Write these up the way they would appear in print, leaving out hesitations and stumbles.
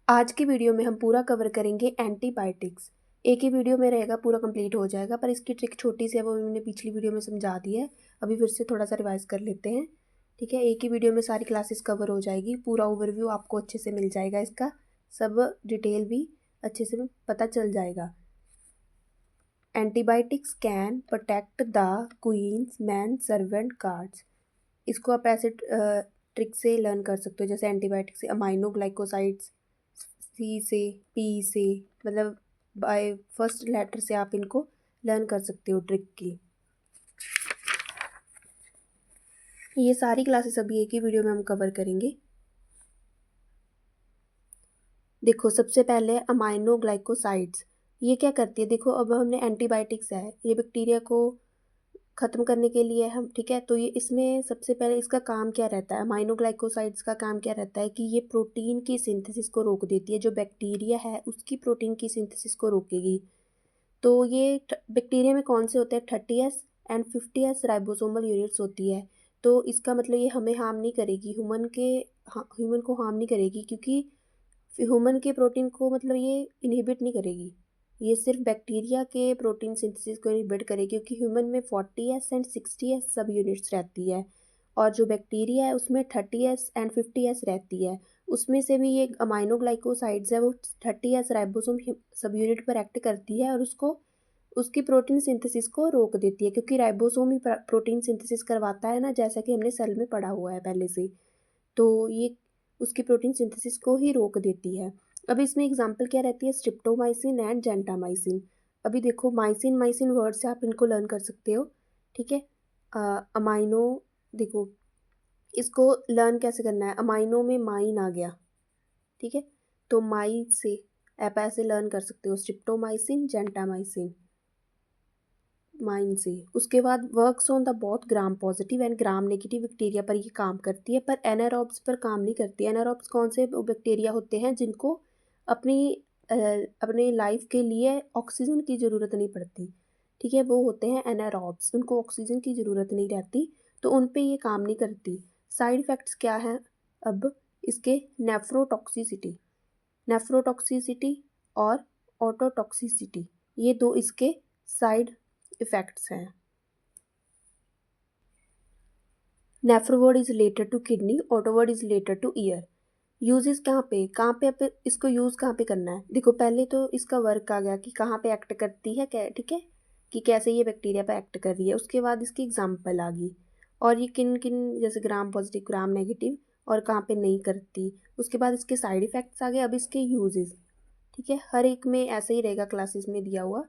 आज की वीडियो में हम पूरा कवर करेंगे एंटीबायोटिक्स। एक ही वीडियो में रहेगा, पूरा कंप्लीट हो जाएगा, पर इसकी ट्रिक छोटी सी है, वो मैंने पिछली वीडियो में समझा दी है। अभी फिर से थोड़ा सा रिवाइज कर लेते हैं। ठीक है, एक ही वीडियो में सारी क्लासेस कवर हो जाएगी, पूरा ओवरव्यू आपको अच्छे से मिल जाएगा, इसका सब डिटेल भी अच्छे से पता चल जाएगा। Antibiotics can protect the queen's man servant guards. इसको आप ऐसे ट्रिक से लर्न कर सकते हो, जैसे एंटीबायोटिक से अमाइनो ग्लाइकोसाइड्स, सी से, पी से, मतलब बाय फर्स्ट लेटर से आप इनको लर्न कर सकते हो ट्रिक की। ये सारी क्लासेस अभी एक ही वीडियो में हम कवर करेंगे। देखो, सबसे पहले अमाइनो ग्लाइकोसाइड्स, ये क्या करती है? देखो, अब हमने एंटीबायोटिक्स है, ये बैक्टीरिया को ख़त्म करने के लिए हम, ठीक है, तो ये इसमें सबसे पहले इसका काम क्या रहता है? अमाइनोग्लाइकोसाइड्स का काम क्या रहता है कि ये प्रोटीन की सिंथेसिस को रोक देती है। जो बैक्टीरिया है उसकी प्रोटीन की सिंथेसिस को रोकेगी। तो ये बैक्टीरिया में कौन से होते हैं? 30S and 50S ribosomal units होती है। तो इसका मतलब ये हमें हार्म नहीं करेगी, ह्यूमन को हार्म नहीं करेगी, क्योंकि ह्यूमन के प्रोटीन को मतलब ये इनहिबिट नहीं करेगी। ये सिर्फ बैक्टीरिया के प्रोटीन सिंथेसिस को इनहिबिट करेगी, क्योंकि ह्यूमन में 40S एंड 60S सब यूनिट्स रहती है, और जो बैक्टीरिया है उसमें 30S एंड 50S रहती है। उसमें से भी ये अमाइनोग्लाइकोसाइड्स है, वो 30S राइबोसोम सब यूनिट पर एक्ट करती है और उसकी प्रोटीन सिंथेसिस को रोक देती है, क्योंकि राइबोसोम ही प्रोटीन सिंथेसिस करवाता है ना, जैसा कि हमने सेल में पढ़ा हुआ है पहले से। तो ये उसकी प्रोटीन सिंथेसिस को ही रोक देती है। अब इसमें एग्जांपल क्या रहती है? Streptomycin and gentamicin. अभी देखो, माइसिन माइसिन वर्ड से आप इनको लर्न कर सकते हो। ठीक है, अमाइनो, देखो इसको लर्न कैसे करना है? अमाइनो में माइन आ गया, ठीक है, तो माइन से आप ऐसे लर्न कर सकते हो, स्ट्रिप्टोमाइसिन जेंटामाइसिन, माइन से। उसके बाद works on the both gram positive and gram negative bacteria पर ये काम करती है, पर एनारोब्स पर काम नहीं करती। एनारोब्स कौन से बैक्टीरिया होते हैं? जिनको अपने लाइफ के लिए ऑक्सीजन की ज़रूरत नहीं पड़ती, ठीक है, वो होते हैं एनारोब्स, उनको ऑक्सीजन की ज़रूरत नहीं रहती, तो उन पे ये काम नहीं करती। साइड इफ़ेक्ट्स क्या हैं अब इसके? नेफ्रोटॉक्सिसिटी और ऑटोटॉक्सिसिटी, ये दो इसके साइड इफ़ेक्ट्स हैं। Nephro word is related to kidney, oto word is related to ear. Uses कहाँ पे आप इसको यूज़ कहाँ पे करना है? देखो, पहले तो इसका वर्क आ गया कि कहाँ पे एक्ट करती है, क्या, ठीक है, कि कैसे ये बैक्टीरिया पे एक्ट कर रही है। उसके बाद इसकी एग्जांपल आ गई, और ये किन किन, जैसे ग्राम पॉजिटिव ग्राम नेगेटिव, और कहाँ पे नहीं करती। उसके बाद इसके साइड इफ़ेक्ट्स आ गए। अब इसके यूजेस, ठीक है, हर एक में ऐसा ही रहेगा, क्लासेस में दिया हुआ।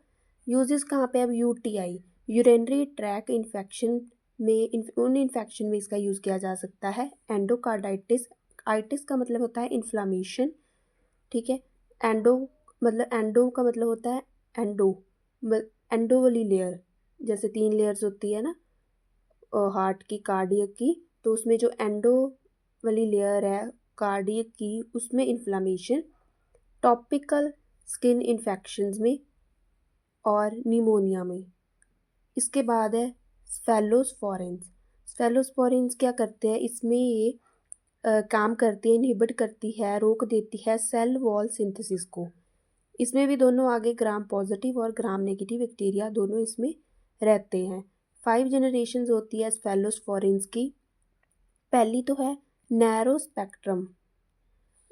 यूजेस कहाँ पे? अब यूटीआई, यूरिनरी ट्रैक इन्फेक्शन में, उन इन्फेक्शन में इसका यूज़ किया जा सकता है। एंडोकार्डाइटिस, आइटिस का मतलब होता है इन्फ्लामेशन, ठीक है, एंडो एंडो का मतलब होता है एंडो, एंडो वाली लेयर, जैसे 3 लेयर्स होती है ना हार्ट की, कार्डियक की, तो उसमें जो एंडो वाली लेयर है कार्डियक की, उसमें इन्फ्लामेशन। टॉपिकल स्किन इन्फेक्शंस में और निमोनिया में। इसके बाद है स्फेलोस्पोरेंस। स्फेलोस्पोरेंस क्या करते हैं? इसमें ये काम करती है, इनहिबिट करती है, रोक देती है सेल वॉल सिंथेसिस को। इसमें भी दोनों आगे ग्राम पॉजिटिव और ग्राम नेगेटिव बैक्टीरिया दोनों इसमें रहते हैं। 5 जनरेशन्स होती है स्फेलोस्पोरेंस की। पहली तो है नैरो स्पेक्ट्रम,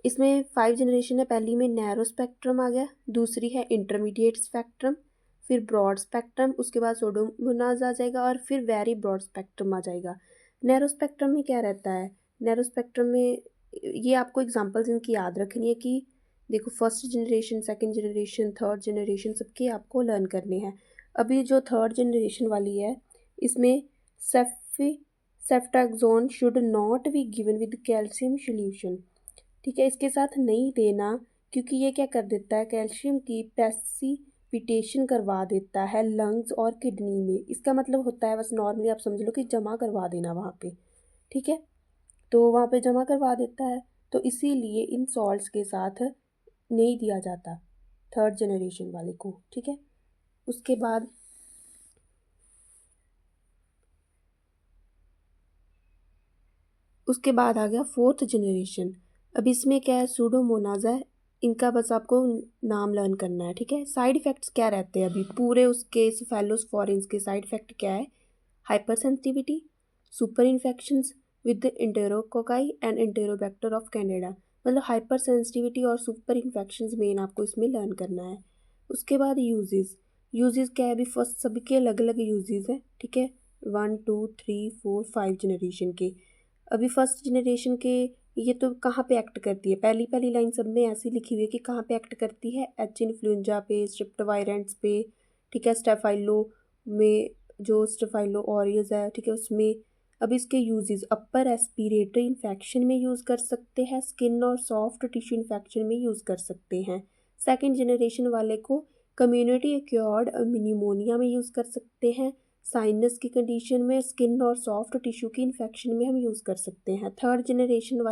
इसमें 5 जनरेशन है। पहली में नैरो स्पेक्ट्रम आ गया, दूसरी है इंटरमीडिएट स्पेक्ट्रम, फिर ब्रॉड स्पेक्ट्रम, उसके बाद सोडोमोनाज आ जाएगा, और फिर वेरी ब्रॉड स्पेक्ट्रम आ जाएगा। नैरो स्पेक्ट्रम में क्या रहता है? नैरो स्पेक्ट्रम में ये आपको एग्जांपल्स इनकी याद रखनी है कि देखो, first generation, second generation, third generation, सबके आपको लर्न करने हैं। अभी जो थर्ड जनरेशन वाली है, इसमें ceftriaxone should not be given with calcium solution, ठीक है, इसके साथ नहीं देना, क्योंकि ये क्या कर देता है? कैल्शियम की प्रेसिपिटेशन करवा देता है लंग्स और किडनी में। इसका मतलब होता है, बस नॉर्मली आप समझ लो कि जमा करवा देना वहाँ पे, ठीक है, तो वहाँ पे जमा करवा देता है, तो इसीलिए इन सॉल्ट्स के साथ नहीं दिया जाता थर्ड जनरेशन वाले को, ठीक है। उसके बाद आ गया फोर्थ जनरेशन। अब इसमें क्या है? सूडोमोनाज है, इनका बस आपको नाम लर्न करना है, ठीक है। साइड इफ़ेक्ट्स क्या रहते हैं अभी पूरे उसके सेफेलोस्पोरिन्स के साइड इफ़ेक्ट क्या है? Hyper sensitivity, super infections with enterococci and enterobacter of Canada. मतलब हाइपर सेंसिटिविटी और सुपर इन्फेक्शंस मेन आपको इसमें लर्न करना है। उसके बाद यूजेस, यूजेस क्या है? अभी फर्स्ट सभी के अलग अलग यूजेस हैं, ठीक है। 1 2 3 4 5 जनरेशन के। अभी फर्स्ट जनरेशन के ये तो कहाँ पे एक्ट करती है? पहली पहली लाइन सब में ऐसी लिखी हुई है कि कहाँ पे एक्ट करती है? एच इन्फ्लुएंजा पे, स्ट्रेप्टोवायरेंट्स पे, ठीक है। स्टेफाइलो में जो स्टेफाइलो ऑरियस है, ठीक है, उसमें। अब इसके यूजेस, अपर एस्पिरेटरी इन्फेक्शन में यूज़ कर सकते हैं, स्किन और सॉफ्ट टिश्यू इन्फेक्शन में यूज़ कर सकते हैं। सेकेंड जनरेशन वाले को कम्युनिटी एक्योर्ड निमोनिया में यूज़ कर सकते हैं, साइनस की कंडीशन में, स्किन और सॉफ्ट टिश्यू की इन्फेक्शन में हम यूज़ कर सकते हैं। थर्ड जनरेशन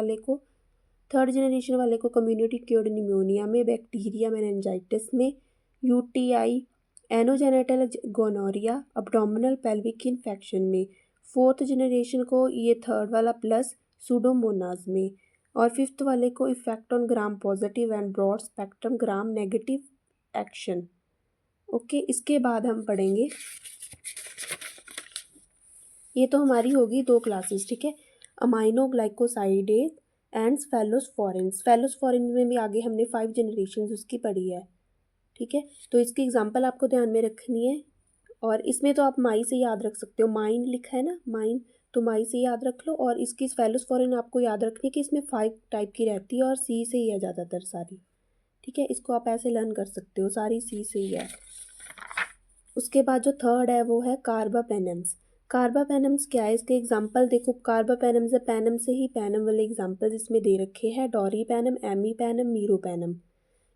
वाले को कम्युनिटी क्योर्ड निमोनिया में, बैक्टीरिया मेनिंजाइटिस में, UTI, anogenital gonorrhoea, abdominal pelvic infection में। फोर्थ जनरेशन को ये थर्ड वाला प्लस सूडोमोनाज में। और फिफ्थ वाले को effect on gram positive and broad spectrum gram negative action. Okay, इसके बाद हम पढ़ेंगे, ये तो हमारी होगी 2 क्लासेस, ठीक है। अमाइनोग्लाइकोसाइडेज एंड फेलोस्फोरिन में भी आगे हमने 5 जनरेशन उसकी पढ़ी है, ठीक है। तो इसकी एग्जांपल आपको ध्यान में रखनी है। और इसमें तो आप माई से याद रख सकते हो, माइन लिखा है ना, माइन, तो माई से याद रख लो। और इसकी फेलोस्फोरिन आपको याद रखनी है कि इसमें 5 टाइप की रहती है और सी से ही है ज़्यादातर सारी, ठीक है। इसको आप ऐसे लर्न कर सकते हो, सारी सी से ही है। उसके बाद जो थर्ड है वो है कार्बापेनम्स। कार्बापेनम्स क्या है? इसके एग्जांपल देखो, कार्बापेनम्स है, पैनम से ही पैनम वाले एग्जांपल इसमें दे रखे हैं, डोरीपेनम, एमीपेनम, मीरोपेनम।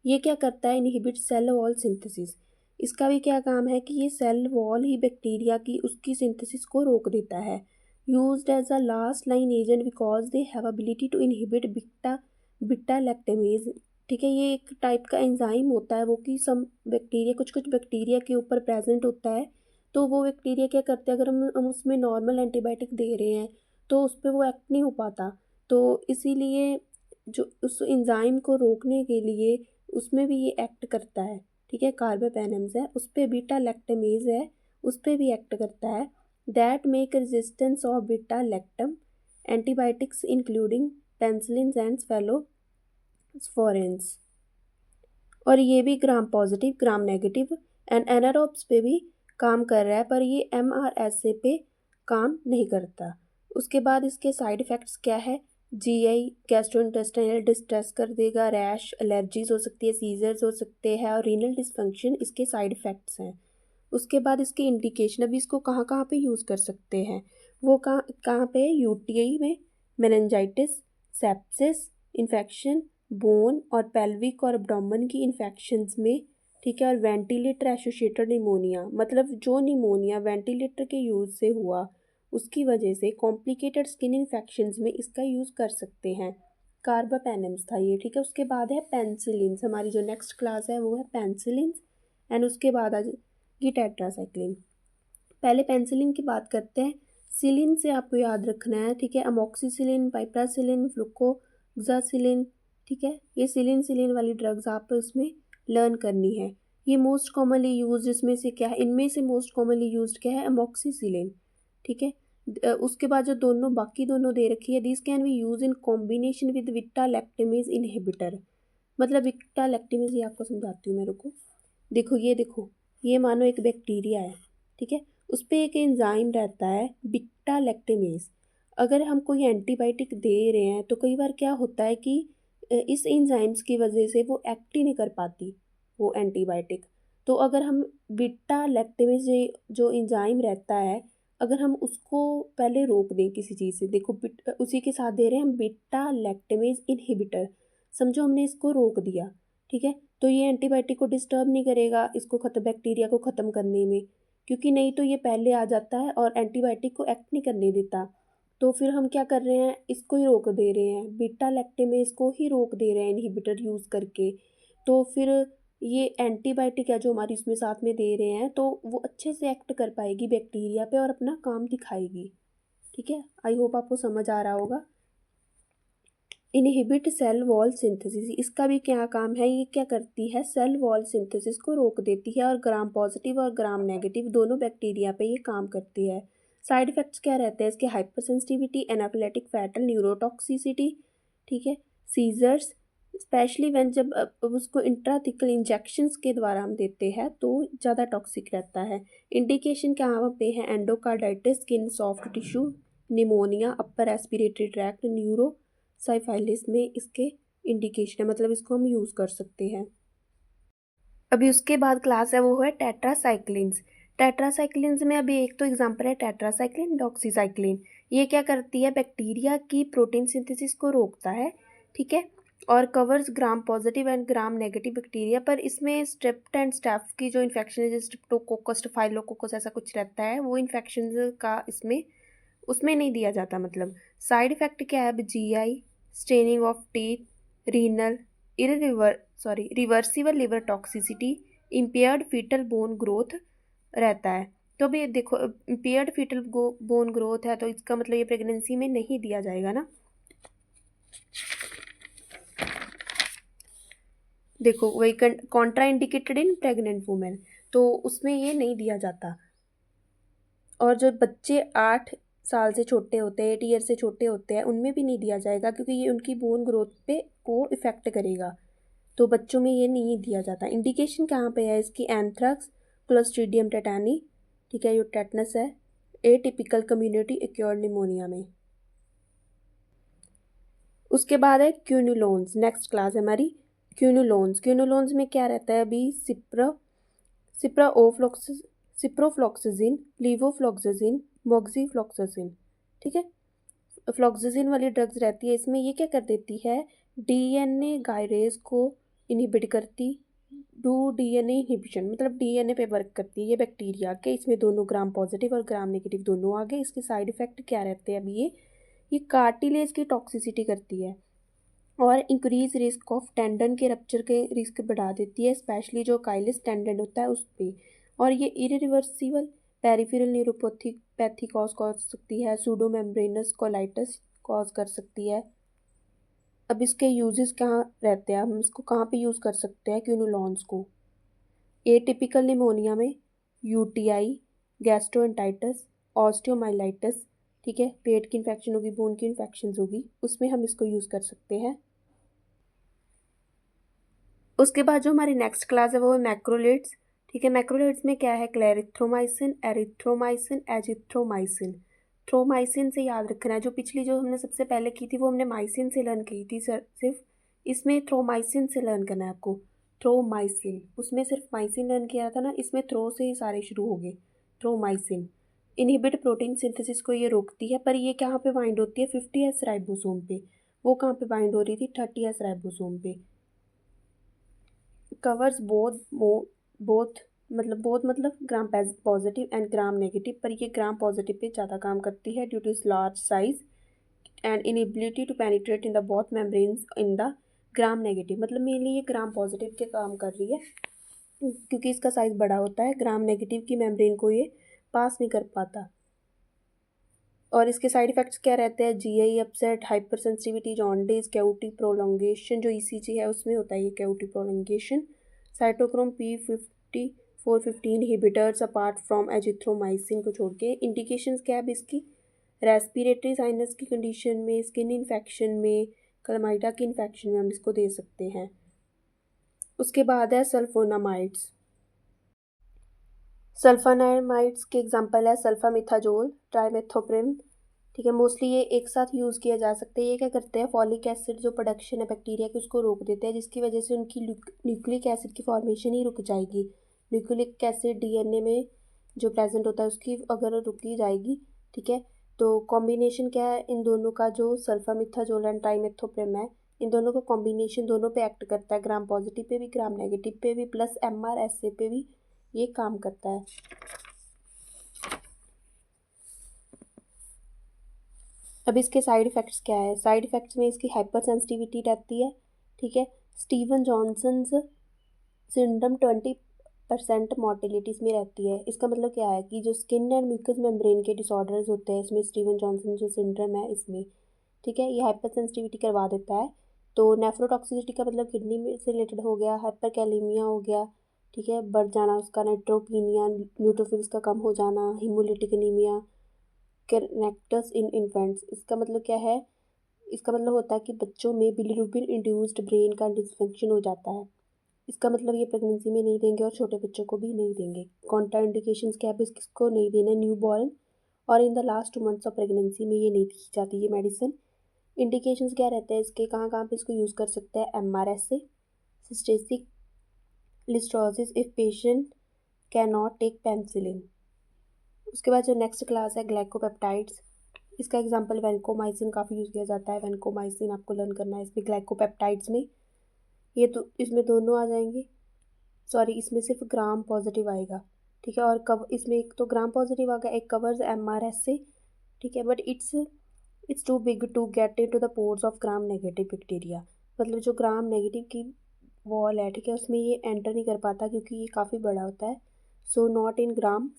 ये क्या करता है? Inhibit cell wall synthesis. इसका भी क्या काम है कि ये सेल वॉल ही बैक्टीरिया की उसकी सिंथेसिस को रोक देता है। Used as a last line agent because they have ability to inhibit beta lactamase, ठीक है। ये एक टाइप का एंजाइम होता है, वो कि सम बैक्टीरिया, कुछ कुछ बैक्टीरिया के ऊपर प्रेजेंट होता है। तो वो बैक्टीरिया क्या करते हैं, अगर हम उसमें नॉर्मल एंटीबायोटिक दे रहे हैं तो उस पर वो एक्ट नहीं हो पाता। तो इसीलिए जो उस एंजाइम को रोकने के लिए उसमें भी ये एक्ट करता है, ठीक है। कार्बापेनम्स है, उस पर बीटा लैक्टमेज है, उस पर भी एक्ट करता है। That make resistance of beta lactam antibiotics including penicillin and cephalosporins. और ये भी gram positive, gram negative and anaerobes पे भी काम कर रहा है, पर ये MRSA पे काम नहीं करता। उसके बाद इसके साइड इफ़ेक्ट्स क्या है? GI गैस्ट्रोइंटेस्टाइनल डिस्ट्रेस कर देगा, रैश, एलर्जीज हो सकती है, सीजर्स हो सकते हैं और रीनल डिसफंक्शन इसके साइड इफ़ेक्ट्स हैं। उसके बाद इसकी इंडिकेशन, अभी इसको कहाँ कहाँ पे यूज़ कर सकते हैं? वो कहाँ कहाँ पे? UTI में, मेनिंजाइटिस, सेप्सिस इन्फेक्शन, बोन और पेल्विक और एब्डोमेन की इन्फेक्शंस में, ठीक है। और वेंटिलेटर एसोसिएटेड निमोनिया, मतलब जो निमोनिया वेंटिलेटर के यूज़ से हुआ उसकी वजह से कॉम्प्लिकेटेड स्किन इन्फेक्शंस में इसका यूज़ कर सकते हैं। कार्बापेनम्स था ये, ठीक है। उसके बाद है पेंसिलिन्स, हमारी जो नेक्स्ट क्लास है वो है पेंसिलिन्स। एंड उसके बाद आज ये टेट्रासाइक्लिन। पहले पेंसिलिन की बात करते हैं। सिलिन से आपको याद रखना है, ठीक है। अमोक्सिसिलिन, पाइप्रासिलिन, फ्लुकोक्सासिलिन, ठीक है। ये सिलिन वाली ड्रग्स आप उसमें लर्न करनी है। ये मोस्ट कॉमनली यूज इसमें से क्या है? इनमें से मोस्ट कॉमनली यूज क्या है? अमोक्सिसिलिन, ठीक है। उसके बाद जो दोनों बाकी दोनों दे रखी है, this can be use in combination with Vita lactamase inhibitor. मतलब विटा लैक्टेमेज, ये आपको समझाती हूँ मैं, रुको। देखो, ये देखो, ये मानो एक बैक्टीरिया है, ठीक है। उस पर एक एंजाइम रहता है बीटा लैक्टेमेज। अगर हम कोई एंटीबायोटिक दे रहे हैं तो कई बार क्या होता है कि इस एंजाइम्स की वजह से वो एक्ट ही नहीं कर पाती वो एंटीबायोटिक। तो अगर हम बीटा लैक्टेमेज जो एंजाइम रहता है, अगर हम उसको पहले रोक दें किसी चीज़ से, देखो उसी के साथ दे रहे हैं हम बीटा लैक्टेमेज इनहिबिटर, समझो हमने इसको रोक दिया, ठीक है। तो ये एंटीबायोटिक को डिस्टर्ब नहीं करेगा इसको खत्म, बैक्टीरिया को ख़त्म करने में, क्योंकि नहीं तो ये पहले आ जाता है और एंटीबायोटिक को एक्ट नहीं करने देता। तो फिर हम क्या कर रहे हैं? इसको ही रोक दे रहे हैं, बीटा लैक्टेमेज को ही रोक दे रहे हैं इनहिबिटर यूज़ करके। तो फिर ये एंटीबायोटिक है जो हमारी इसमें साथ में दे रहे हैं, तो वो अच्छे से एक्ट कर पाएगी बैक्टीरिया पे और अपना काम दिखाएगी, ठीक है। आई होप आपको समझ आ रहा होगा। इनहिबिट सेल वॉल सिंथेसिस, इसका भी क्या काम है, ये क्या करती है, सेल वॉल सिंथेसिस को रोक देती है और ग्राम पॉजिटिव और ग्राम नेगेटिव दोनों बैक्टीरिया पे ये काम करती है। साइड इफ़ेक्ट्स क्या रहते हैं इसके, हाइपर सेंसिटिविटी, एनाफिलेटिक फैटल, न्यूरोटॉक्सिसिटी, ठीक है, सीजर्स, स्पेशली व्हेन जब अब उसको इंट्राथिकल इंजेक्शंस के द्वारा हम देते हैं तो ज़्यादा टॉक्सिक रहता है। इंडिकेशन कहाँ पे है, endocarditis, skin soft tissue, pneumonia, upper respiratory tract, neuro syphilis में इसके इंडिकेशन है, मतलब इसको हम यूज़ कर सकते हैं। अभी उसके बाद क्लास है वो है टेट्रासाइक्लिन्स। टेट्रासाइक्लिन्स में अभी एक तो एग्जांपल है टेट्रासाइक्लिन, डॉक्सीसाइक्लिन। ये क्या करती है, बैक्टीरिया की प्रोटीन सिंथेसिस को रोकता है, ठीक है, और covers gram positive and gram negative bacteria. पर इसमें स्ट्रेप्ट एंड स्टैफ की जो इन्फेक्शन है, जैसे स्ट्रेप्टोकोकस, स्टाफाइलोकोकस ऐसा कुछ रहता है, वो इन्फेक्शन का इसमें उसमें नहीं दिया जाता। मतलब साइड इफ़ेक्ट क्या है, GI, staining of teeth, renal, reversible liver toxicity, impaired foetal bone growth रहता है। तो अभी देखो, इम्पेयर्ड फीटल बोन ग्रोथ है तो इसका मतलब ये प्रेगनेंसी में नहीं दिया जाएगा ना। देखो वही Contra indicated in pregnant women, तो उसमें ये नहीं दिया जाता। और जो बच्चे 8 साल से छोटे होते हैं, 8 ईयर से छोटे होते हैं, उनमें भी नहीं दिया जाएगा क्योंकि ये उनकी बोन ग्रोथ पे को इफ़ेक्ट करेगा, तो बच्चों में ये नहीं दिया जाता। इंडिकेशन कहाँ पे है इसकी, एंथ्रैक्स, क्लोस्ट्रीडियम टेटानी, ठीक है, ये टेटनस है, एटिपिकल कम्युनिटी एक्योर्ड निमोनिया में। उसके बाद है क्यूनुलोन्स, नेक्स्ट क्लास है हमारी क्यूनुलोन्स। क्यूनुलोन्स में क्या रहता है अभी, सिप्रोफ्लॉक्सासिन, लीवोफ्लॉक्सासिन, मोक्सीफ्लॉक्सासिन, ठीक है, फ्लॉक्सासिन वाली ड्रग्स रहती है इसमें। ये क्या कर देती है, डीएनए गायरेज को इनहिबिट करती, डू डीएनए इनहिबिशन, मतलब डीएनए पे वर्क करती है ये बैक्टीरिया के। इसमें दोनों ग्राम पॉजिटिव और ग्राम नेगेटिव दोनों आ गए। इसके साइड इफ़ेक्ट क्या रहते हैं अभी, ये कार्टिलेज की टॉक्सिसिटी करती है और इंक्रीज रिस्क ऑफ टेंडन के रप्चर के रिस्क बढ़ा देती है, स्पेशली जो काइलिस टेंडन होता है उस पर। और ये इरिवर्सिबल पेरिफेरल न्यूरोपैथी कॉज कर सकती है, सूडो मेम्ब्रेनस कोलाइटिस कॉज कर सकती है। अब इसके यूजेस कहाँ रहते हैं, हम इसको कहाँ पे यूज़ कर सकते हैं क्यूनुलॉन्स को, एटिपिकल निमोनिया में, यूटीआई, गैस्ट्रोएंटाइटिस, ऑस्टियोमाइलाइटिस, ठीक है, पेट की इन्फेक्शन होगी, बोन की इन्फेक्शन होगी, उसमें हम इसको यूज़ कर सकते हैं। उसके बाद जो हमारी नेक्स्ट क्लास है वो है मैक्रोलेट्स, ठीक है। मैक्रोलेट्स में क्या है, क्लेरिथ्रोमाइसिन, एरिथ्रोमाइसिन, एजिथ्रोमाइसिन। थ्रोमाइसिन से याद रखना है, जो पिछली जो हमने सबसे पहले की थी वो हमने माइसिन से लर्न की थी सर, सिर्फ इसमें थ्रोमाइसिन से लर्न करना है आपको। थ्रोमाइसिन, उसमें सिर्फ माइसिन लर्न किया था ना, इसमें थ्रो से ही सारे शुरू हो गए। थ्रोमाइसिन इनहिबिट प्रोटीन सिंथेसिस को ये रोकती है, पर ये कहाँ पे बाइंड होती है, 50S राइबोसोम पे। वो कहाँ पे बाइंड हो रही थी, 30S राइबोसोम पे। कवर्स बोथ मतलब gram positive and gram negative, पर ये ग्राम पॉजिटिव पे ज़्यादा काम करती है due to its large size and inability to penetrate in the both membranes in the gram negative. मतलब मेनली ये ग्राम पॉजिटिव के काम कर रही है क्योंकि इसका साइज़ बड़ा होता है, ग्राम नेगेटिव की मेम्ब्रेन को ये पास नहीं कर पाता। और इसके साइड इफ़ेक्ट्स क्या रहते हैं, GI upset, hyper sensitivity, jaundice, cavity prolongation, जो ईसीजी है उसमें होता है ये cavity prolongation, cytochrome P5415 inhibitors apart from azithromycin को छोड़ के। इंडिकेशंस क्या है इसकी, रेस्पिरेटरी साइनस की कंडीशन में, स्किन इन्फेक्शन में, क्लमाइडा की इन्फेक्शन में हम इसको दे सकते हैं। उसके बाद है सल्फोनामाइड्स। सल्फोनामाइड्स के एग्जांपल है सल्फामिथाजोल, ट्राइमेथोप्रिम, ठीक है। मोस्टली ये एक साथ यूज़ किया जा सकता है। ये क्या करते हैं, फॉलिक एसिड जो प्रोडक्शन है बैक्टीरिया की उसको रोक देते हैं, जिसकी वजह से उनकी न्यूक्लिक एसिड की फॉर्मेशन ही रुक जाएगी। न्यूक्लिक एसिड डीएनए में जो प्रेजेंट होता है उसकी अगर रुकी जाएगी, ठीक है। तो कॉम्बिनेशन क्या है इन दोनों का, जो सल्फामिथाजोल एंड ट्राइमेथोप्रिम है, इन दोनों का कॉम्बिनेशन दोनों पे एक्ट करता है, ग्राम पॉजिटिव पे भी ग्राम नेगेटिव पे भी, प्लस MRSA पे भी ये काम करता है। अब इसके साइड इफ़ेक्ट्स क्या है, साइड इफ़ेक्ट्स में इसकी हाइपर सेंसिटिविटी रहती है, ठीक है। स्टीवन जॉनसन्स सिंड्रोम 20% मॉर्टेलिटी इसमें रहती है। इसका मतलब क्या है कि जो स्किन एंड म्यूकस मेम्ब्रेन के डिसऑर्डर्स होते हैं इसमें, स्टीवन जॉनसन जो सिंड्रोम है इसमें ठीक है, ये हाइपर सेंसिटिविटी करवा देता है। तो नेफ्रोटॉक्सिसिटी का मतलब किडनी में से रिलेटेड हो गया, हाइपरकैलेमिया हो गया, ठीक है, बढ़ जाना उसका, नाइट्रोपीनिया, न्यूट्रोफिल्स का कम हो जाना, haemolytic anaemia, characters in infants. इसका मतलब क्या है? इसका मतलब होता है कि बच्चों में बिलीरुबिन इंड्यूस्ड ब्रेन का डिसफंक्शन हो जाता है। इसका मतलब ये प्रेगनेंसी में नहीं देंगे और छोटे बच्चों को भी नहीं देंगे। कॉन्ट्रा इंडिकेशंस क्या है? किसको नहीं देना? न्यू बॉर्न और in the last 2 months of pregnancy में ये नहीं दी जाती ये मेडिसिन। इंडिकेशंस क्या रहते हैं इसके? कहाँ कहाँ पे इसको यूज़ कर सकते हैं? MRSA, systemic listeriosis if patient can not take penicillin. उसके बाद जो नेक्स्ट क्लास है ग्लाइकोपेप्टाइड्स। इसका एग्जांपल वैनकोमाइसिन काफ़ी यूज़ किया जाता है। वैनकोमाइसिन आपको लर्न करना है इसमें ग्लाइकोपेप्टाइड्स में। ये तो इसमें दोनों आ जाएंगे, सॉरी इसमें सिर्फ ग्राम पॉजिटिव आएगा, ठीक है। और कब इसमें एक तो ग्राम पॉजिटिव आ गया, एक कवर्स MRSA, ठीक है, but it's too big to get into the pores of gram negative bacteria. मतलब जो ग्राम नेगेटिव की वॉल है, ठीक है, उसमें ये एंटर नहीं कर पाता क्योंकि ये काफ़ी बड़ा होता है। So not in gram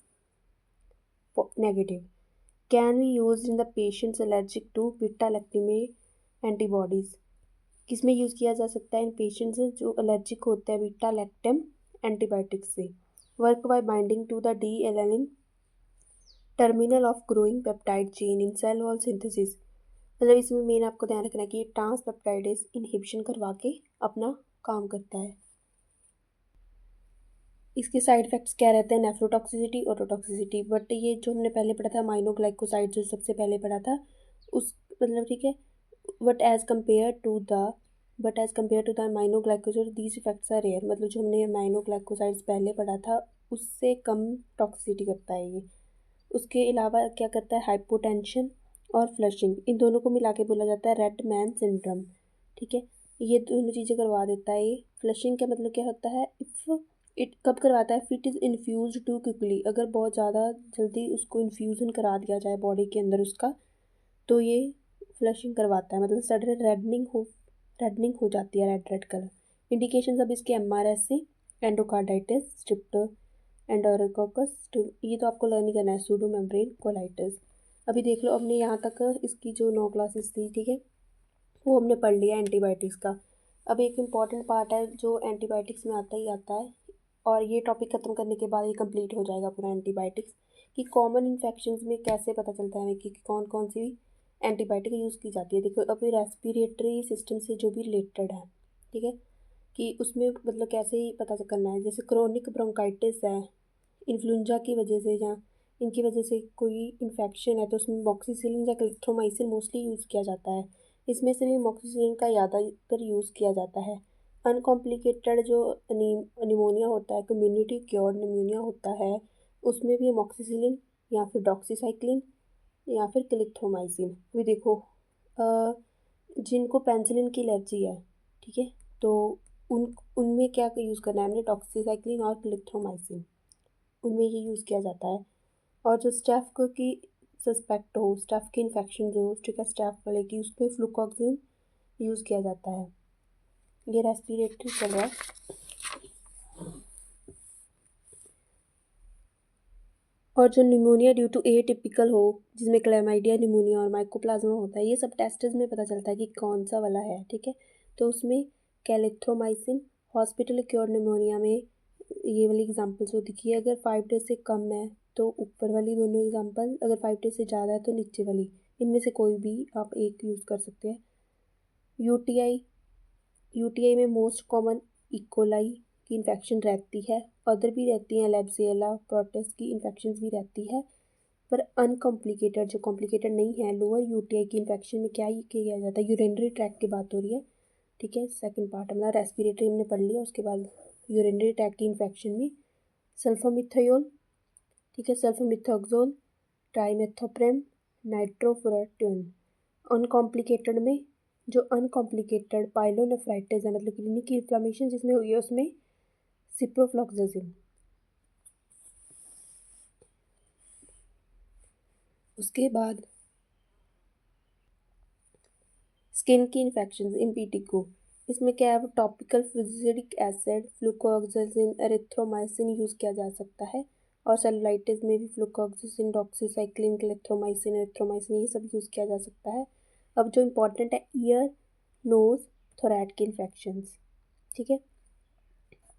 negative. Can be use in the patients allergic to beta lactam antibodies. किस में यूज़ किया जा सकता है? इन पेशेंट्स जो एलर्जिक होते हैं बीटा लैक्टम एंटीबायोटिक्स से। Work by binding to the D alanine terminal of growing peptide chain in cell wall synthesis. मतलब इसमें मेन आपको ध्यान रखना है कि ये ट्रांसपेप्टाइडेज इनहिबिशन करवा के अपना काम करता है। इसके साइड इफेक्ट्स क्या रहते हैं? Nephrotoxicity, autotoxicity. बट ये जो हमने पहले पढ़ा था माइनोग्लाइकोसाइड जो सबसे पहले पढ़ा था उस मतलब ठीक है, but as compared to the aminoglycoside these effects are rare. मतलब जो हमने माइनोग्लाइकोसाइड्स पहले पढ़ा था उससे कम टॉक्सिसिटी करता है ये। उसके अलावा क्या करता है? हाइपोटेंशन और फ्लशिंग, इन दोनों को मिला के बोला जाता है रेड मैन सिंड्रोम, ठीक है। ये दोनों चीज़ें करवा देता है ये। फ्लशिंग का मतलब क्या होता है? इफ़ इट कब करवाता है? Fit is infuse too quickly, अगर बहुत ज़्यादा जल्दी उसको इन्फ्यूज़न करा दिया जाए बॉडी के अंदर उसका, तो ये फ्लशिंग करवाता है। मतलब सडन रेडनिंग हो जाती है, रेड रेड कलर। इंडिकेशन अब इसके MRSA, एंडोकार्डाइटिस, स्ट्रिप्टो एंडोरोकोकस, ये तो आपको लर्न ही करना है, सूडो मेम्ब्रेन कोलाइटिस। अभी देख लो, हमने यहाँ तक इसकी जो 9 क्लासेस थी, ठीक है, वो हमने पढ़ लिया एंटीबायोटिक्स का। अब एक इम्पॉर्टेंट पार्ट है जो एंटीबायोटिक्स में आता ही आता है, और ये टॉपिक ख़त्म करने के बाद ये कंप्लीट हो जाएगा पूरा एंटीबायोटिक्स, कि कॉमन इन्फेक्शंस में कैसे पता चलता है कि कौन कौन सी एंटीबायोटिक यूज़ की जाती है। देखो अभी रेस्पिरेटरी सिस्टम से जो भी रिलेटेड है, ठीक है, कि उसमें मतलब कैसे ही पता करना है। जैसे क्रोनिक ब्रोंकाइटिस है, इन्फ्लुएंजा की वजह से या इनकी वजह से कोई इन्फेक्शन है, तो उसमें मॉक्सीसिलिन या क्लिथ्रोमाइसिन मोस्टली यूज़ किया जाता है। इसमें से भी मॉक्सीसिलिन का ज़्यादातर यूज़ किया जाता है। अनकॉम्प्लिकेटेड जो निमोनिया होता है, कम्युनिटी क्योर्ड निमोनिया होता है, उसमें भी मॉक्सीसिलिन या फिर डॉक्सीसाइक्लिन या फिर क्लिथ्रोमाइसिन। अभी देखो जिनको पेनिसिलिन की एलर्जी है, ठीक है, तो उनमें क्या यूज़ करना है हमने? डॉक्सीसाइक्लिन और क्लिथ्रोमाइसिन, उनमें ये यूज़ किया जाता है। और जो स्टेफ को की सस्पेक्ट हो, स्टेफ की इन्फेक्शन जो, ठीक है, स्टेफ वाले की, उसमें फ्लूकॉक्सिन यूज़ किया जाता है। ये रेस्पिरेटरी चल रहा है। और जो निमोनिया ड्यू टू एटिपिकल हो, जिसमें क्लैमाइडिया निमोनिया और माइकोप्लाज्मा होता है, ये सब टेस्ट्स में पता चलता है कि कौन सा वाला है, ठीक है। तो उसमें कैलिथ्रोमाइसिन, हॉस्पिटल क्योर निमोनिया में ये वाली एग्जांपल जो दिखी है, अगर 5 डेज से कम है तो ऊपर वाली दोनों एग्जांपल, अगर 5 डेज से ज़्यादा है तो नीचे वाली, इनमें से कोई भी आप एक यूज़ कर सकते हैं। यूटीआई में मोस्ट कॉमन इकोलाई की इन्फेक्शन रहती है, अदर भी रहती हैं, लेब्सियला प्रोटिस की इन्फेक्शन भी रहती है, पर अनकॉम्प्लिकेटेड जो कॉम्प्लिकेटेड नहीं है लोअर यूटीआई की इन्फेक्शन में क्या ही किया जाता है? यूरिनरी ट्रैक की बात हो रही है, ठीक है। सेकंड पार्ट हमारा रेस्पिरेटरी हमने पढ़ लिया, उसके बाद यूरिनरी ट्रैक की इन्फेक्शन में सल्फामिथायोल, ठीक है, सल्फामिथाक्सोल, ट्राइमेथोप्रेम, नाइट्रोफुरेटिन। अनकॉम्प्लिकेटेड में जो अनकॉम्प्लिकेटेड पाइलोनेफ्राइटिस है, मतलब किडनी की इन्फ्लामेशन जिसमें हुई है, उसमें सिप्रोफ्लॉक्सासिन। उसके बाद स्किन की इन्फेक्शन इम्पीटिको, इसमें क्या है? Topical fusidic acid, flucloxacillin, erythromycin use किया जा सकता है। और सेलुलाइटिस में भी फ्लूकोक्सासिन, डॉक्सीसाइक्लिन, क्लिथ्रोमाइसिन, एरिथ्रोमाइसिन, ये सब यूज़ किया जा सकता है। अब जो इम्पोर्टेंट है ईयर, नोज़, थोरैट के इन्फेक्शंस, ठीक है।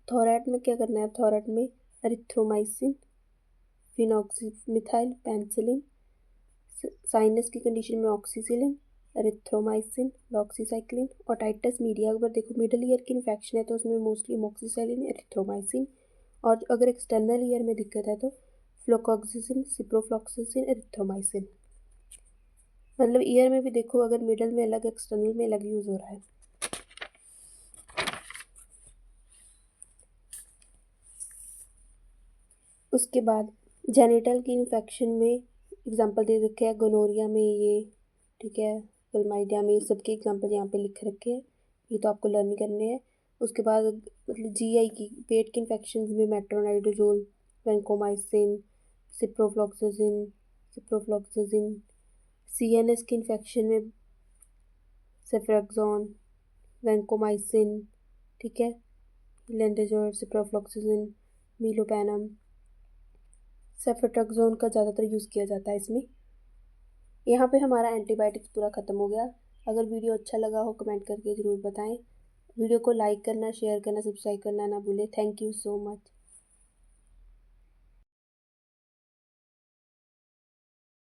थोरैट में क्या करना है, थोरैट में एरिथ्रोमाइसिन, फिनॉक्सीमिथाइल पेनिसिलिन, साइनस की कंडीशन में ऑक्सीसिलिन, एरिथ्रोमाइसिन, डॉक्सीसाइक्लिन। ओटाइटिस मीडिया पर देखो मिडल ईयर की इन्फेक्शन है तो उसमें मोस्टली मोक्सीसिलिन, एरिथ्रोमाइसिन। और अगर एक्सटर्नल ईयर में दिक्कत है तो फ्लोकॉक्सिसिन, सिप्रोफ्लॉक्सिसिन, एरिथ्रोमाइसिन। मतलब ईयर में भी देखो अगर मिडल में अलग एक्सटर्नल में अलग यूज़ हो रहा है। उसके बाद जेनिटल की इन्फेक्शन में एग्जांपल दे रखे हैं, गोनोरिया में ये, ठीक है, क्लमाइडिया में, सबके एग्जांपल यहाँ पे लिख रखे हैं, ये तो आपको लर्न करने हैं। उसके बाद मतलब जीआई की, पेट के इन्फेक्शन में मेट्रोनाइडोजोल, वैंकोमाइसिन, सिप्रोफ्लॉक्सासिन। सीएनएस की इन्फेक्शन में सेफ्रेक्सोन, वैंकोमाइसिन, ठीक है, लेंडेजोल, सिप्रोफ्लॉक्सासिन, मीलोपेनम। सेफ्ट्रेक्सोन का ज़्यादातर यूज़ किया जाता है इसमें। यहाँ पे हमारा एंटीबायोटिक्स पूरा ख़त्म हो गया। अगर वीडियो अच्छा लगा हो कमेंट करके ज़रूर बताएं। वीडियो को लाइक करना, शेयर करना, सब्सक्राइब करना ना भूलें। Thank you so much.